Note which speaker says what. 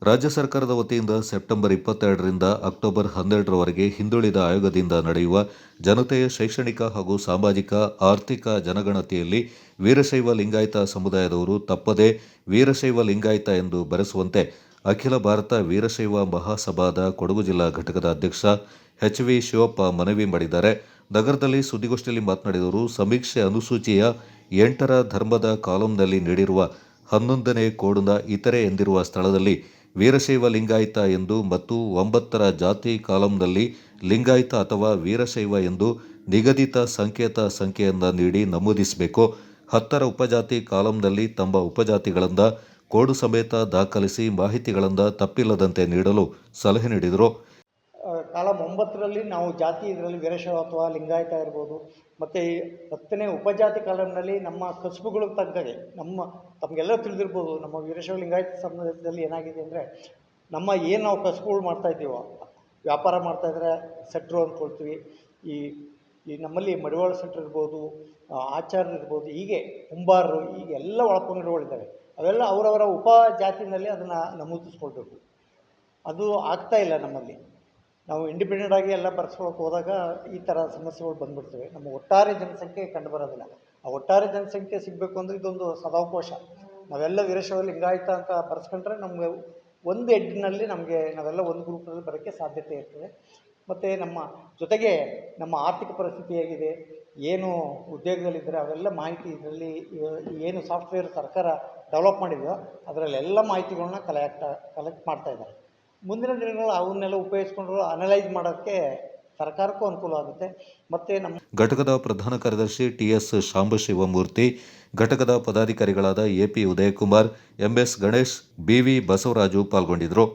Speaker 1: ರಾಜ್ಯ ಸರ್ಕಾರದ ವತಿಯಿಂದ ಸೆಪ್ಟೆಂಬರ್ 22ರಿಂದ ಅಕ್ಟೋಬರ್ 12ರವರೆಗೆ ಹಿಂದುಳಿದ ಆಯೋಗದಿಂದ ನಡೆಯುವ ಜನತೆಯ ಶೈಕ್ಷಣಿಕ ಹಾಗೂ ಸಾಮಾಜಿಕ ಆರ್ಥಿಕ ಜನಗಣತಿಯಲ್ಲಿ ವೀರಶೈವ ಲಿಂಗಾಯತ ಸಮುದಾಯದವರು ತಪ್ಪದೇ ವೀರಶೈವ ಲಿಂಗಾಯತ ಎಂದು ಬರೆಸುವಂತೆ ಅಖಿಲ ಭಾರತ ವೀರಶೈವ ಮಹಾಸಭಾದ ಕೊಡಗು ಜಿಲ್ಲಾ ಘಟಕದ ಅಧ್ಯಕ್ಷ ಎಚ್.ವಿ. ಶಿವಪ್ಪ ಮನವಿ ಮಾಡಿದ್ದಾರೆ. ನಗರದಲ್ಲಿ ಸುದ್ದಿಗೋಷ್ಠಿಯಲ್ಲಿ ಮಾತನಾಡಿದವರು, ಸಮೀಕ್ಷೆ ಅನುಸೂಚಿಯ 8ರ ಧರ್ಮದ ಕಾಲಂನಲ್ಲಿ ನೀಡಿರುವ 11ನೇ ಕೋಡ್ನ ಇತರೆ ಎಂದಿರುವ ಸ್ಥಳದಲ್ಲಿ ವೀರಶೈವ ಲಿಂಗಾಯತ ಎಂದು ಮತ್ತು 9ರ ಜಾತಿ ಕಾಲಂನಲ್ಲಿ ಲಿಂಗಾಯತ ಅಥವಾ ವೀರಶೈವ ಎಂದು ನಿಗದಿತ ಸಂಖ್ಯೆಯನ್ನು ನೀಡಿ ನಮೂದಿಸಬೇಕು. 10ರ ಉಪಜಾತಿ ಕಾಲಂನಲ್ಲಿ ತಮ್ಮ ಉಪಜಾತಿಗಳಿಂದ ಕೋಡು ಸಮೇತ ದಾಖಲಿಸಿ ಮಾಹಿತಿಗಳಿಂದ ತಪ್ಪಿಲ್ಲದಂತೆ ನೀಡಲು ಸಲಹೆ ನೀಡಿದರು.
Speaker 2: ಕಾಲಂ 9ರಲ್ಲಿ ನಾವು ಜಾತಿ ಇದರಲ್ಲಿ ವೀರಶೈವ ಅಥವಾ ಲಿಂಗಾಯತ ಇರ್ಬೋದು. ಮತ್ತು ಈ 10ನೇ ಉಪಜಾತಿ ಕಾಲಂನಲ್ಲಿ ನಮ್ಮ ಕಸುಬುಗಳಿಗೆ ತಗ್ಗಾಗೆ ತಮಗೆಲ್ಲರೂ ತಿಳಿದಿರ್ಬೋದು, ನಮ್ಮ ವೀರಶೈವ ಲಿಂಗಾಯತ ಸಮಾಜದಲ್ಲಿ ಏನಾಗಿದೆ ಅಂದರೆ, ಏನು ನಾವು ಕಸುಬುಗಳು ಮಾಡ್ತಾಯಿದ್ದೀವೋ, ವ್ಯಾಪಾರ ಮಾಡ್ತಾಯಿದ್ರೆ ಸೆಟ್ರು ಅಂದ್ಕೊಳ್ತೀವಿ. ಈ ನಮ್ಮಲ್ಲಿ ಮಡಿವಾಳ ಸೆಟ್ರು ಇರ್ಬೋದು, ಆಚಾರ್ಯರು ಇರ್ಬೋದು, ಹೀಗೆ ಕುಂಬಾರರು, ಹೀಗೆ ಎಲ್ಲ ಒಳಪಂಗಡಗಳಿದ್ದಾವೆ. ಅವೆಲ್ಲ ಅವರವರ ಉಪಜಾತಿನಲ್ಲಿ ಅದನ್ನು ನಮೂದಿಸ್ಕೊಳ್ಬೇಕು. ಅದು ಆಗ್ತಾ ಇಲ್ಲ ನಮ್ಮಲ್ಲಿ. ನಾವು ಇಂಡಿಪೆಂಡೆಂಟಾಗಿ ಎಲ್ಲ ಬರ್ಸ್ಕೊಳಕ್ಕೆ ಹೋದಾಗ ಈ ಥರ ಸಮಸ್ಯೆಗಳು ಬಂದುಬಿಡ್ತವೆ. ನಮ್ಮ ಒಟ್ಟಾರೆ ಜನಸಂಖ್ಯೆ ಕಂಡು ಬರೋದಿಲ್ಲ. ಆ ಒಟ್ಟಾರೆ ಜನಸಂಖ್ಯೆ ಸಿಗಬೇಕು ಅಂದರೆ ಇದೊಂದು ಸದಾವಕಾಶ. ನಾವೆಲ್ಲ ವೀರಶೈವ ಲಿಂಗಾಯತ ಅಂತ ಬರ್ಸ್ಕೊಂಡ್ರೆ ನಮಗೆ ಒಂದು ಹೆಡ್ನಲ್ಲಿ ನಾವೆಲ್ಲ ಒಂದು ಗ್ರೂಪ್ನಲ್ಲಿ ಬರೋಕ್ಕೆ ಸಾಧ್ಯತೆ ಇರ್ತದೆ. ಮತ್ತು ನಮ್ಮ ಜೊತೆಗೆ ನಮ್ಮ ಆರ್ಥಿಕ ಪರಿಸ್ಥಿತಿ ಹೇಗಿದೆ, ಏನು ಉದ್ಯೋಗದಲ್ಲಿದ್ದರೆ ಅವೆಲ್ಲ ಮಾಹಿತಿ ಇದರಲ್ಲಿ ಏನು ಸಾಫ್ಟ್ವೇರ್ ಸರ್ಕಾರ ಡೆವಲಪ್ ಮಾಡಿದೆಯೋ ಅದರಲ್ಲೆಲ್ಲ ಮಾಹಿತಿಗಳನ್ನ ಕಲೆಕ್ಟ್ ಮಾಡ್ತಾಯಿದ್ದಾರೆ. ಮುಂದಿನ ದಿನಗಳು ಅವನ್ನೆಲ್ಲ ಉಪಯೋಗಿಸ್ಕೊಂಡ್ರು ಅನಲೈಸ್ ಮಾಡೋಕ್ಕೆ ಸರ್ಕಾರಕ್ಕೂ ಅನುಕೂಲ ಆಗುತ್ತೆ. ಮತ್ತು
Speaker 1: ಘಟಕದ ಪ್ರಧಾನ ಕಾರ್ಯದರ್ಶಿ ಟಿ.ಎಸ್. ಶಾಂಬಶಿವಮೂರ್ತಿ, ಘಟಕದ ಪದಾಧಿಕಾರಿಗಳಾದ A P. Udayakumar, M S. Ganesh, B V. Basavaraju ಪಾಲ್ಗೊಂಡಿದ್ದರು.